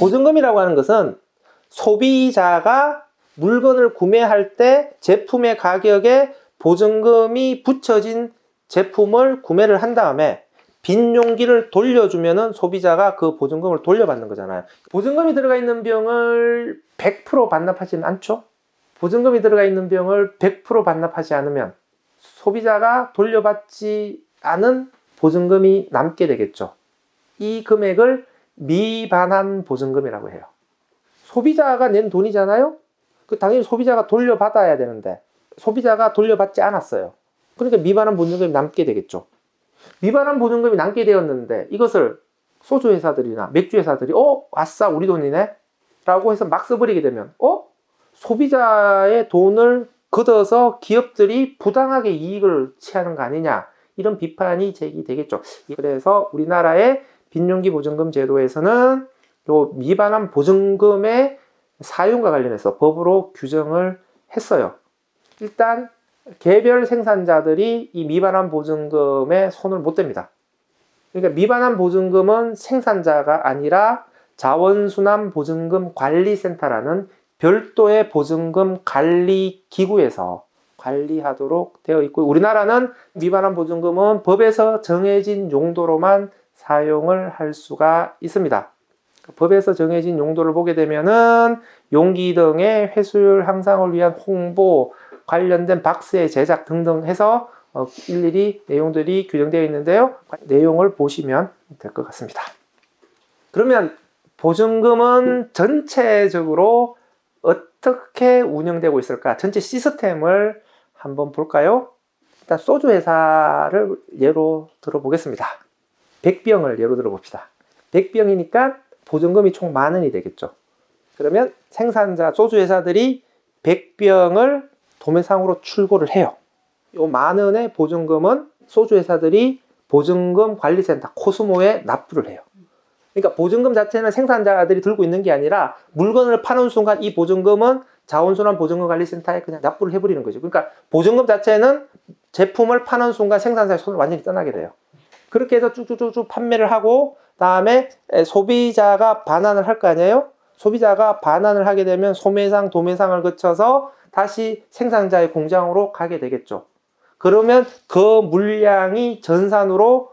보증금이라고 하는 것은 소비자가 물건을 구매할 때 제품의 가격에 보증금이 붙여진 제품을 구매를 한 다음에 빈 용기를 돌려주면은 소비자가 그 보증금을 돌려받는 거잖아요. 보증금이 들어가 있는 병을 100% 반납하지는 않죠. 보증금이 들어가 있는 병을 100% 반납하지 않으면 소비자가 돌려받지 않은 보증금이 남게 되겠죠. 이 금액을 미반환 보증금이라고 해요. 소비자가 낸 돈이잖아요. 당연히 소비자가 돌려받아야 되는데 소비자가 돌려받지 않았어요. 그러니까 미반환 보증금이 남게 되겠죠. 미반환 보증금이 남게 되었는데 이것을 소주 회사들이나 맥주 회사들이 아싸 우리 돈이네 라고 해서 막 써버리게 되면 소비자의 돈을 걷어서 기업들이 부당하게 이익을 취하는 거 아니냐, 이런 비판이 제기되겠죠. 그래서 우리나라의 빈용기 보증금 제도에서는 요 미반환 보증금의 사용과 관련해서 법으로 규정을 했어요. 일단 개별 생산자들이 이 미반환 보증금에 손을 못 댑니다. 그러니까 미반환 보증금은 생산자가 아니라 자원순환보증금 관리센터라는 별도의 보증금 관리 기구에서 관리하도록 되어 있고, 우리나라는 미반환 보증금은 법에서 정해진 용도로만 사용을 할 수가 있습니다. 법에서 정해진 용도를 보게 되면은 용기 등의 회수율 향상을 위한 홍보, 관련된 박스의 제작 등등 해서 일일이 내용들이 규정되어 있는데요. 내용을 보시면 될 것 같습니다. 그러면 보증금은 전체적으로 어떻게 운영되고 있을까? 전체 시스템을 한번 볼까요? 일단 소주 회사를 예로 들어보겠습니다. 100병을 예로 들어봅시다. 100병이니까 보증금이 총 10,000원이 되겠죠. 그러면 생산자 소주 회사들이 100병을 도매상으로 출고를 해요. 이 10,000원의 보증금은 소주 회사들이 보증금 관리센터 코스모에 납부를 해요. 그러니까 보증금 자체는 생산자들이 들고 있는 게 아니라 물건을 파는 순간 이 보증금은 자원순환 보증금 관리센터에 그냥 납부를 해버리는 거죠. 그러니까 보증금 자체는 제품을 파는 순간 생산자의 손을 완전히 떠나게 돼요. 그렇게 해서 쭉쭉쭉 판매를 하고 다음에 소비자가 반환을 할 거 아니에요? 소비자가 반환을 하게 되면 소매상, 도매상을 거쳐서 다시 생산자의 공장으로 가게 되겠죠. 그러면 그 물량이 전산으로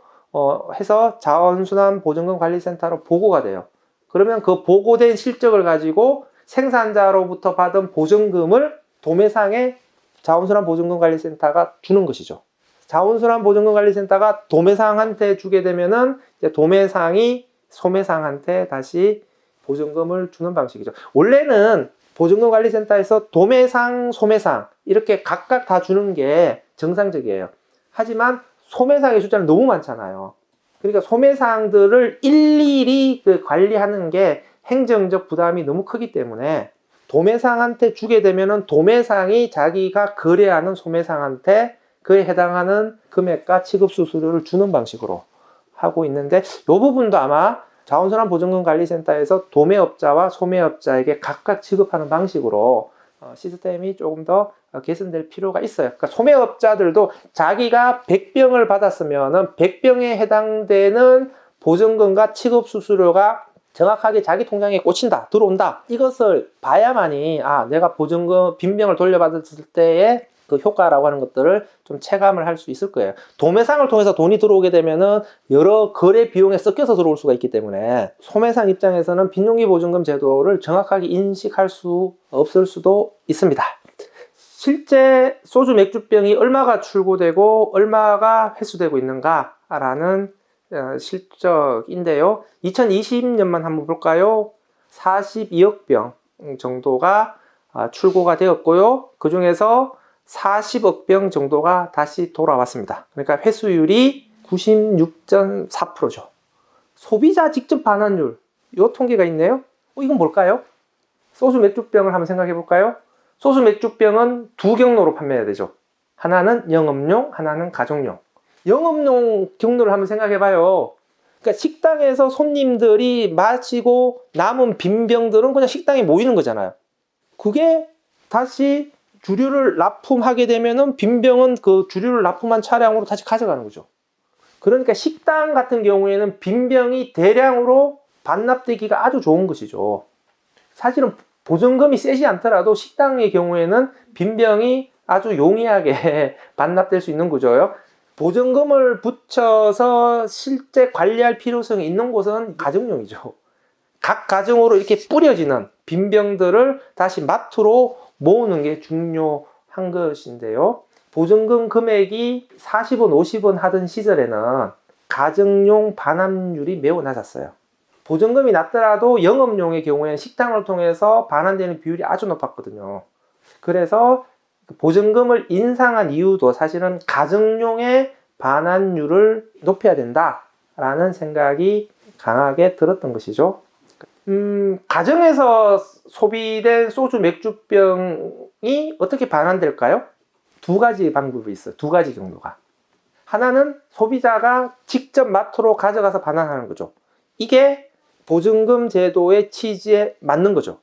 해서 자원순환 보증금 관리센터로 보고가 돼요. 그러면 그 보고된 실적을 가지고 생산자로부터 받은 보증금을 도매상에 자원순환 보증금 관리센터가 주는 것이죠. 자원순환 보증금 관리센터가 도매상한테 주게 되면은 이제 도매상이 소매상한테 다시 보증금을 주는 방식이죠. 원래는 보증금 관리센터에서 도매상, 소매상 이렇게 각각 다 주는 게 정상적이에요. 하지만 소매상의 숫자는 너무 많잖아요. 그러니까 소매상들을 일일이 관리하는 게 행정적 부담이 너무 크기 때문에 도매상한테 주게 되면은 도매상이 자기가 거래하는 소매상한테 그에 해당하는 금액과 취급 수수료를 주는 방식으로 하고 있는데, 이 부분도 아마 자원순환 보증금 관리센터에서 도매업자와 소매업자에게 각각 지급하는 방식으로 시스템이 조금 더 개선될 필요가 있어요. 그러니까 소매업자들도 자기가 100병을 받았으면 100병에 해당되는 보증금과 취급수수료가 정확하게 자기 통장에 꽂힌다, 들어온다, 이것을 봐야만이 내가 보증금 빈병을 돌려받았을 때의 그 효과라고 하는 것들을 좀 체감을 할 수 있을 거예요. 도매상을 통해서 돈이 들어오게 되면은 여러 거래 비용에 섞여서 들어올 수가 있기 때문에 소매상 입장에서는 빈용기 보증금 제도를 정확하게 인식할 수 없을 수도 있습니다. 실제 소주 맥주병이 얼마가 출고되고 얼마가 회수되고 있는가라는 실적인데요. 2020년만 한번 볼까요? 42억 병 정도가 출고가 되었고요. 그 중에서 40억 병 정도가 다시 돌아왔습니다. 그러니까 회수율이 96.4%죠. 소비자 직접 반환율, 이 통계가 있네요. 이건 뭘까요? 소주 맥주병을 한번 생각해 볼까요? 소주 맥주병은 두 경로로 판매해야 되죠. 하나는 영업용, 하나는 가정용. 영업용 경로를 한번 생각해 봐요. 그러니까 식당에서 손님들이 마시고 남은 빈 병들은 그냥 식당에 모이는 거잖아요. 그게 다시 주류를 납품하게 되면은 빈병은 그 주류를 납품한 차량으로 다시 가져가는 거죠. 그러니까 식당 같은 경우에는 빈병이 대량으로 반납되기가 아주 좋은 것이죠. 사실은 보증금이 세지 않더라도 식당의 경우에는 빈병이 아주 용이하게 반납될 수 있는 구조예요. 보증금을 붙여서 실제 관리할 필요성이 있는 곳은 가정용이죠. 각 가정으로 이렇게 뿌려지는 빈병들을 다시 마트로 모으는 게 중요한 것인데요. 보증금 금액이 40원, 50원 하던 시절에는 가정용 반환율이 매우 낮았어요. 보증금이 낮더라도 영업용의 경우에는 식당을 통해서 반환되는 비율이 아주 높았거든요. 그래서 보증금을 인상한 이유도 사실은 가정용의 반환율을 높여야 된다라는 생각이 강하게 들었던 것이죠. 가정에서 소비된 소주, 맥주병이 어떻게 반환될까요? 두 가지 방법이 있어요. 두 가지 경로가. 하나는 소비자가 직접 마트로 가져가서 반환하는 거죠. 이게 보증금 제도의 취지에 맞는 거죠.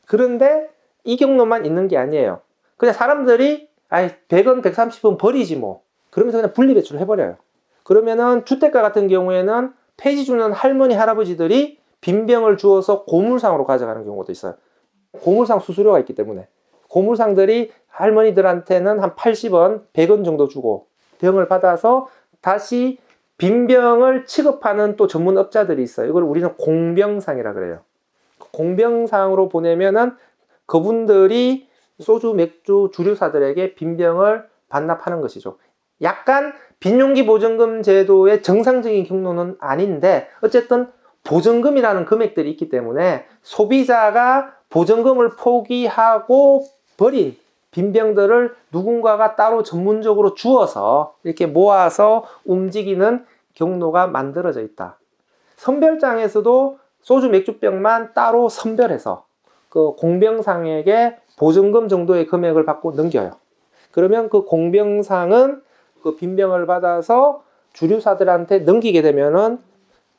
그런데 이 경로만 있는 게 아니에요. 그냥 사람들이 100원, 130원 버리지 뭐. 그러면서 그냥 분리배출을 해버려요. 그러면은 주택가 같은 경우에는 폐지 주는 할머니, 할아버지들이 빈병을 주워서 고물상으로 가져가는 경우도 있어요. 고물상 수수료가 있기 때문에. 고물상들이 할머니들한테는 한 80원, 100원 정도 주고 병을 받아서 다시 빈병을 취급하는 또 전문 업자들이 있어요. 이걸 우리는 공병상이라 그래요. 공병상으로 보내면은 그분들이 소주, 맥주 주류사들에게 빈병을 반납하는 것이죠. 약간 빈용기 보증금 제도의 정상적인 경로는 아닌데 어쨌든 보증금이라는 금액들이 있기 때문에 소비자가 보증금을 포기하고 버린 빈병들을 누군가가 따로 전문적으로 주어서 이렇게 모아서 움직이는 경로가 만들어져 있다. 선별장에서도 소주, 맥주병만 따로 선별해서 그 공병상에게 보증금 정도의 금액을 받고 넘겨요. 그러면 그 공병상은 그 빈병을 받아서 주류사들한테 넘기게 되면은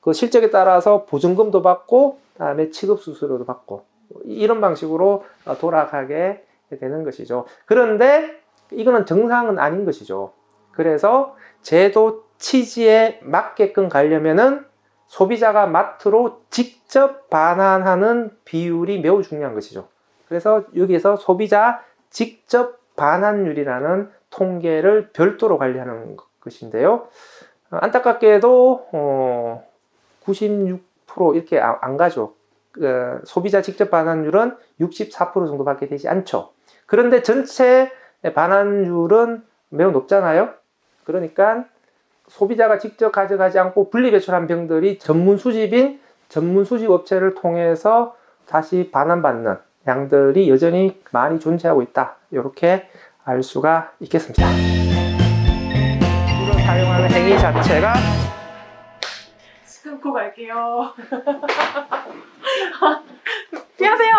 그 실적에 따라서 보증금도 받고 그다음에 취급 수수료도 받고 이런 방식으로 돌아가게 되는 것이죠. 그런데 이거는 정상은 아닌 것이죠. 그래서 제도 취지에 맞게끔 가려면은 소비자가 마트로 직접 반환하는 비율이 매우 중요한 것이죠. 그래서 여기에서 소비자 직접 반환율이라는 통계를 별도로 관리하는 것인데요. 안타깝게도 96% 이렇게 안 가죠. 소비자 직접 반환율은 64% 정도밖에 되지 않죠. 그런데 전체 반환율은 매우 높잖아요. 그러니까 소비자가 직접 가져가지 않고 분리배출한 병들이 전문 수집인 전문 수집 업체를 통해서 다시 반환받는 양들이 여전히 많이 존재하고 있다. 이렇게 알 수가 있겠습니다. 이걸 사용하는 행위 자체가 끊고 갈게요. 피하세요.